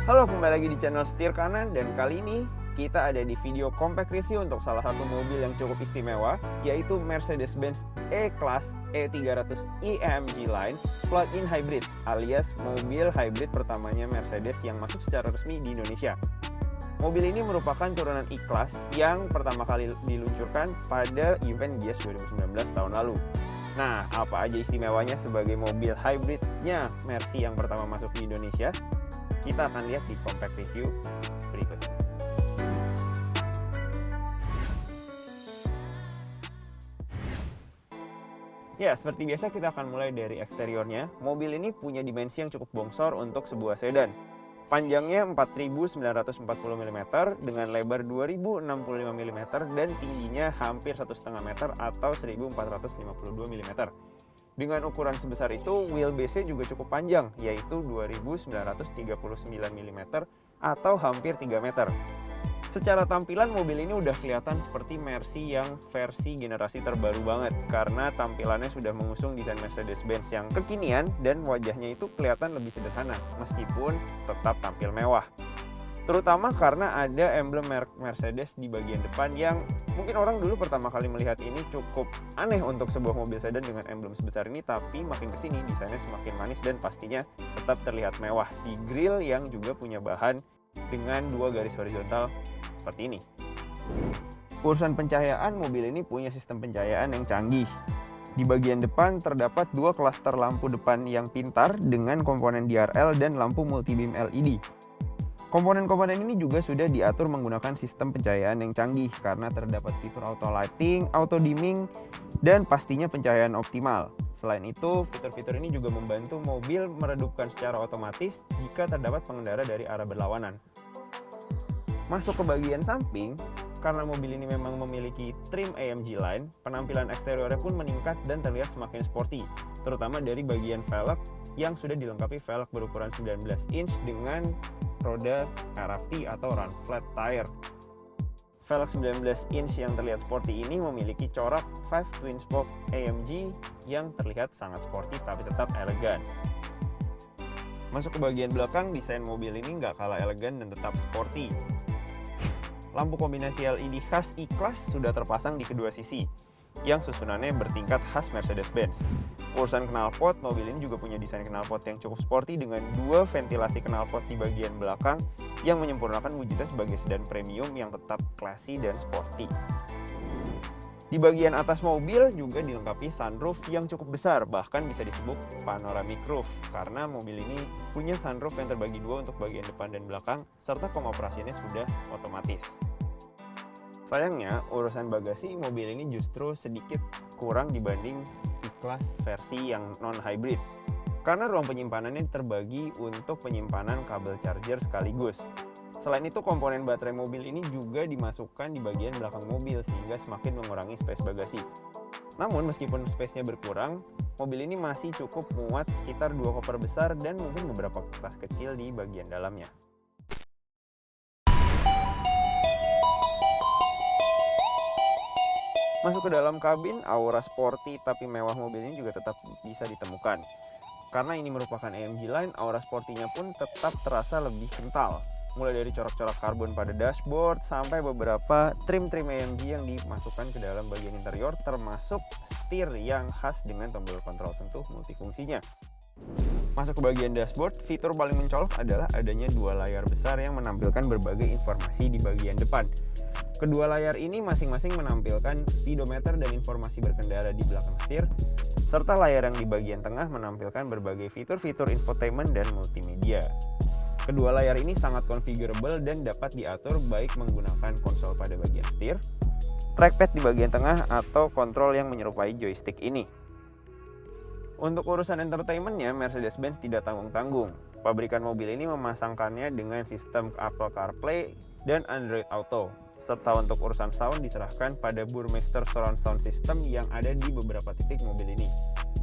Halo, kembali lagi di channel Setir Kanan, dan kali ini kita ada di video compact review untuk salah satu mobil yang cukup istimewa, yaitu Mercedes-Benz E-Class E300 AMG Line Plug-in Hybrid, alias mobil hybrid pertamanya Mercedes yang masuk secara resmi di Indonesia. Mobil ini merupakan turunan E-Class yang pertama kali diluncurkan pada event GIIAS 2019 tahun lalu. Nah, apa aja istimewanya sebagai mobil hybridnya Mercy yang pertama masuk di Indonesia? Kita akan lihat di compact review berikut. Ya, seperti biasa kita akan mulai dari eksteriornya. Mobil ini punya dimensi yang cukup bongsor untuk sebuah sedan. Panjangnya 4.940 mm dengan lebar 2.065 mm dan tingginya hampir 1,5 meter atau 1.452 mm. Dengan ukuran sebesar itu, wheelbase-nya juga cukup panjang, yaitu 2.939 mm atau hampir 3 meter. Secara tampilan, mobil ini udah kelihatan seperti Mercy yang versi generasi terbaru banget, karena tampilannya sudah mengusung desain Mercedes-Benz yang kekinian dan wajahnya itu kelihatan lebih sederhana, meskipun tetap tampil mewah. Terutama karena ada emblem merek Mercedes di bagian depan yang mungkin orang dulu pertama kali melihat ini cukup aneh untuk sebuah mobil sedan dengan emblem sebesar ini, tapi makin kesini desainnya semakin manis dan pastinya tetap terlihat mewah di grill yang juga punya bahan dengan dua garis horizontal seperti ini. Urusan pencahayaan, mobil ini punya sistem pencahayaan yang canggih. Di bagian depan terdapat dua klaster lampu depan yang pintar dengan komponen DRL dan lampu multibeam LED. Komponen-komponen ini juga sudah diatur menggunakan sistem pencahayaan yang canggih karena terdapat fitur auto lighting, auto dimming, dan pastinya pencahayaan optimal. Selain itu, fitur-fitur ini juga membantu mobil meredupkan secara otomatis jika terdapat pengendara dari arah berlawanan. Masuk ke bagian samping, karena mobil ini memang memiliki trim AMG Line, penampilan eksteriornya pun meningkat dan terlihat semakin sporty, terutama dari bagian velg yang sudah dilengkapi velg berukuran 19 inch dengan roda RFT atau Run Flat Tire. Velg 19 inch yang terlihat sporty ini memiliki corak 5 twin spoke AMG yang terlihat sangat sporty tapi tetap elegan. Masuk ke bagian belakang, desain mobil ini nggak kalah elegan dan tetap sporty. Lampu kombinasi LED khas E-Class sudah terpasang di kedua sisi, yang susunannya bertingkat khas Mercedes-Benz. Urusan knalpot, mobil ini juga punya desain knalpot yang cukup sporty dengan dua ventilasi knalpot di bagian belakang yang menyempurnakan wujudnya sebagai sedan premium yang tetap classy dan sporty. Di bagian atas mobil juga dilengkapi sunroof yang cukup besar, bahkan bisa disebut panoramic roof, karena mobil ini punya sunroof yang terbagi dua untuk bagian depan dan belakang, serta pengoperasiannya sudah otomatis. Sayangnya, urusan bagasi mobil ini justru sedikit kurang dibanding E-Class versi yang non-hybrid, karena ruang penyimpanannya terbagi untuk penyimpanan kabel charger sekaligus. Selain itu, komponen baterai mobil ini juga dimasukkan di bagian belakang mobil sehingga semakin mengurangi space bagasi. Namun, meskipun space-nya berkurang, mobil ini masih cukup muat sekitar 2 koper besar dan mungkin beberapa tas kecil di bagian dalamnya. Masuk ke dalam kabin, aura sporty tapi mewah mobil ini juga tetap bisa ditemukan. Karena ini merupakan AMG Line, aura sportinya pun tetap terasa lebih kental. Mulai dari corak-corak karbon pada dashboard sampai beberapa trim-trim AMG yang dimasukkan ke dalam bagian interior, termasuk setir yang khas dengan tombol kontrol sentuh multifungsinya. Masuk ke bagian dashboard, fitur paling mencolok adalah adanya dua layar besar yang menampilkan berbagai informasi di bagian depan. Kedua layar ini masing-masing menampilkan speedometer dan informasi berkendara di belakang setir, serta layar yang di bagian tengah menampilkan berbagai fitur-fitur infotainment dan multimedia. Kedua layar ini sangat configurable dan dapat diatur baik menggunakan konsol pada bagian setir, trackpad di bagian tengah, atau kontrol yang menyerupai joystick ini. Untuk urusan entertainment-nya, Mercedes-Benz tidak tanggung-tanggung. Pabrikan mobil ini memasangkannya dengan sistem Apple CarPlay dan Android Auto. Serta untuk urusan sound diserahkan pada Burmester Surround Sound System yang ada di beberapa titik mobil ini.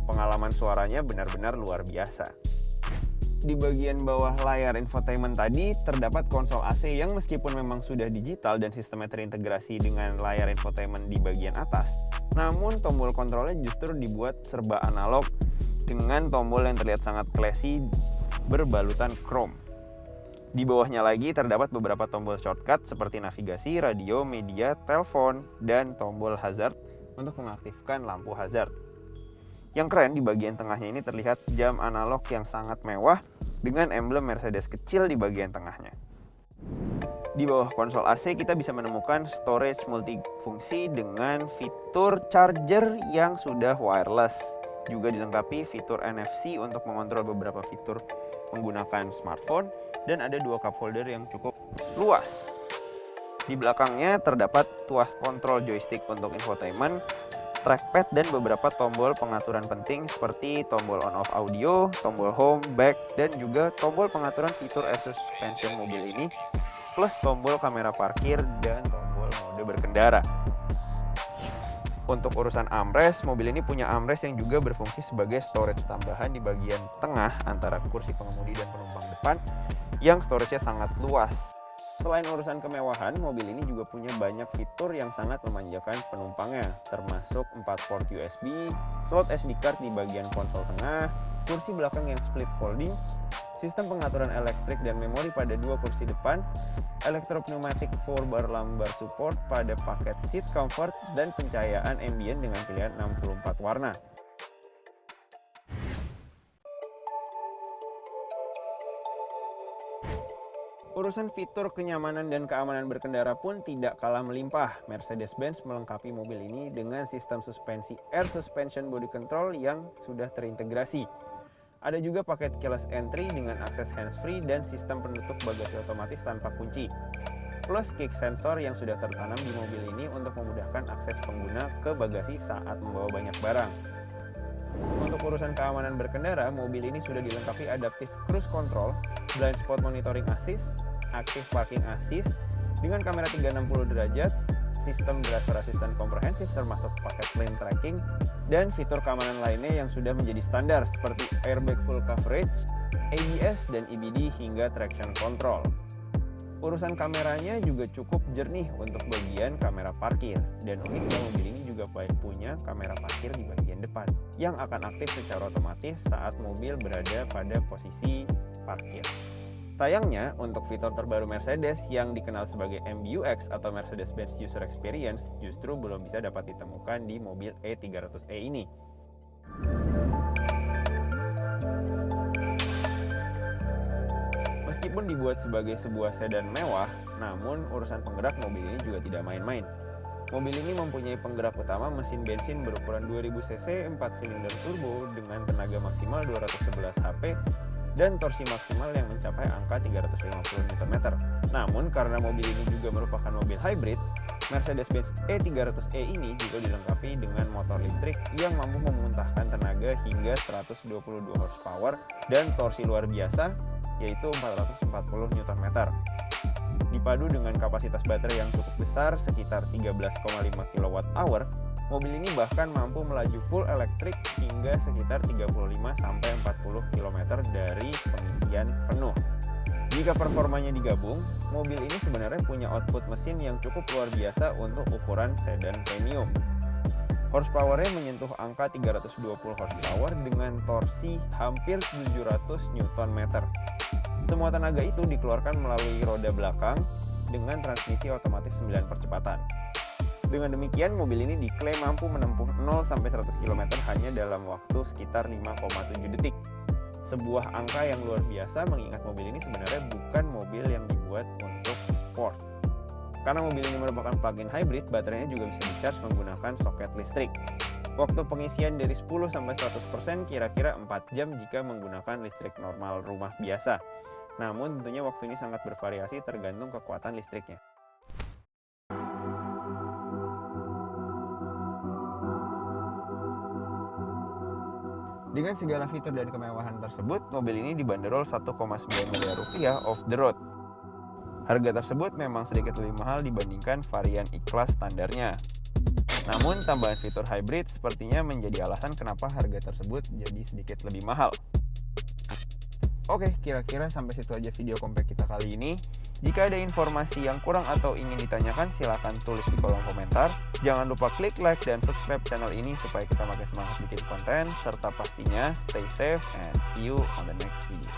Pengalaman suaranya benar-benar luar biasa. Di bagian bawah layar infotainment tadi terdapat konsol AC yang meskipun memang sudah digital dan sistemnya terintegrasi dengan layar infotainment di bagian atas, namun tombol kontrolnya justru dibuat serba analog dengan tombol yang terlihat sangat classy berbalutan chrome. Di bawahnya lagi terdapat beberapa tombol shortcut seperti navigasi, radio, media, telepon, dan tombol hazard untuk mengaktifkan lampu hazard. Yang keren di bagian tengahnya ini terlihat jam analog yang sangat mewah dengan emblem Mercedes kecil di bagian tengahnya. Di bawah konsol AC kita bisa menemukan storage multifungsi dengan fitur charger yang sudah wireless. Juga dilengkapi fitur NFC untuk mengontrol beberapa fitur menggunakan smartphone, dan ada dua cup holder yang cukup luas. Di belakangnya terdapat tuas kontrol joystick untuk infotainment, trackpad, dan beberapa tombol pengaturan penting seperti tombol on-off audio, tombol home, back, dan juga tombol pengaturan fitur assist suspension mobil ini, plus tombol kamera parkir dan tombol mode berkendara. Untuk urusan armrest, mobil ini punya armrest yang juga berfungsi sebagai storage tambahan di bagian tengah antara kursi pengemudi dan penumpang depan yang storage-nya sangat luas. Selain urusan kemewahan, mobil ini juga punya banyak fitur yang sangat memanjakan penumpangnya, termasuk 4 port USB, slot SD card di bagian konsol tengah, kursi belakang yang split folding, sistem pengaturan elektrik dan memori pada dua kursi depan, elektropneumatic 4-bar lumbar support pada paket seat comfort, dan pencahayaan ambient dengan pilihan 64 warna. Urusan fitur kenyamanan dan keamanan berkendara pun tidak kalah melimpah. Mercedes-Benz melengkapi mobil ini dengan sistem suspensi Air Suspension Body Control yang sudah terintegrasi. Ada juga paket keyless entry dengan akses hands-free dan sistem penutup bagasi otomatis tanpa kunci. Plus kick sensor yang sudah tertanam di mobil ini untuk memudahkan akses pengguna ke bagasi saat membawa banyak barang. Untuk urusan keamanan berkendara, mobil ini sudah dilengkapi adaptive cruise control, blind spot monitoring assist, active parking assist dengan kamera 360 derajat, sistem driver assistant komprehensif termasuk paket lane tracking, dan fitur keamanan lainnya yang sudah menjadi standar seperti airbag full coverage, ABS dan EBD hingga traction control. Urusan kameranya juga cukup jernih untuk bagian kamera parkir, dan uniknya mobil ini juga punya kamera parkir di bagian depan yang akan aktif secara otomatis saat mobil berada pada posisi parkir. Sayangnya, untuk fitur terbaru Mercedes yang dikenal sebagai MBUX atau Mercedes-Benz User Experience justru belum bisa dapat ditemukan di mobil E300e ini. Meskipun dibuat sebagai sebuah sedan mewah, namun urusan penggerak mobil ini juga tidak main-main. Mobil ini mempunyai penggerak utama mesin bensin berukuran 2000 cc 4 silinder turbo dengan tenaga maksimal 211 HP dan torsi maksimal yang mencapai angka 350 Nm. Namun karena mobil ini juga merupakan mobil hybrid, Mercedes-Benz E300e ini juga dilengkapi dengan motor listrik yang mampu memuntahkan tenaga hingga 122 horsepower dan torsi luar biasa yaitu 440 Nm. Dipadu dengan kapasitas baterai yang cukup besar sekitar 13,5 kWh, mobil ini bahkan mampu melaju full elektrik hingga sekitar 35-40 km dari pengisian penuh. Jika performanya digabung, mobil ini sebenarnya punya output mesin yang cukup luar biasa untuk ukuran sedan premium. Horsepower-nya menyentuh angka 320 horsepower dengan torsi hampir 700 Nm. Semua tenaga itu dikeluarkan melalui roda belakang dengan transmisi otomatis 9 percepatan. Dengan demikian, mobil ini diklaim mampu menempuh 0-100 km hanya dalam waktu sekitar 5,7 detik. Sebuah angka yang luar biasa mengingat mobil ini sebenarnya bukan mobil yang dibuat untuk sport. Karena mobil ini merupakan plug-in hybrid, baterainya juga bisa di-charge menggunakan soket listrik. Waktu pengisian dari 10-100% kira-kira 4 jam jika menggunakan listrik normal rumah biasa. Namun tentunya waktu ini sangat bervariasi tergantung kekuatan listriknya. Dengan segala fitur dan kemewahan tersebut, mobil ini dibanderol 1,9 miliar rupiah off the road. Harga tersebut memang sedikit lebih mahal dibandingkan varian E-Class standarnya. Namun tambahan fitur hybrid sepertinya menjadi alasan kenapa harga tersebut jadi sedikit lebih mahal. Oke, kira-kira sampai situ aja video compact kita kali ini. Jika ada informasi yang kurang atau ingin ditanyakan, silahkan tulis di kolom komentar. Jangan lupa klik like dan subscribe channel ini supaya kita makin semangat bikin konten. Serta pastinya stay safe and see you on the next video.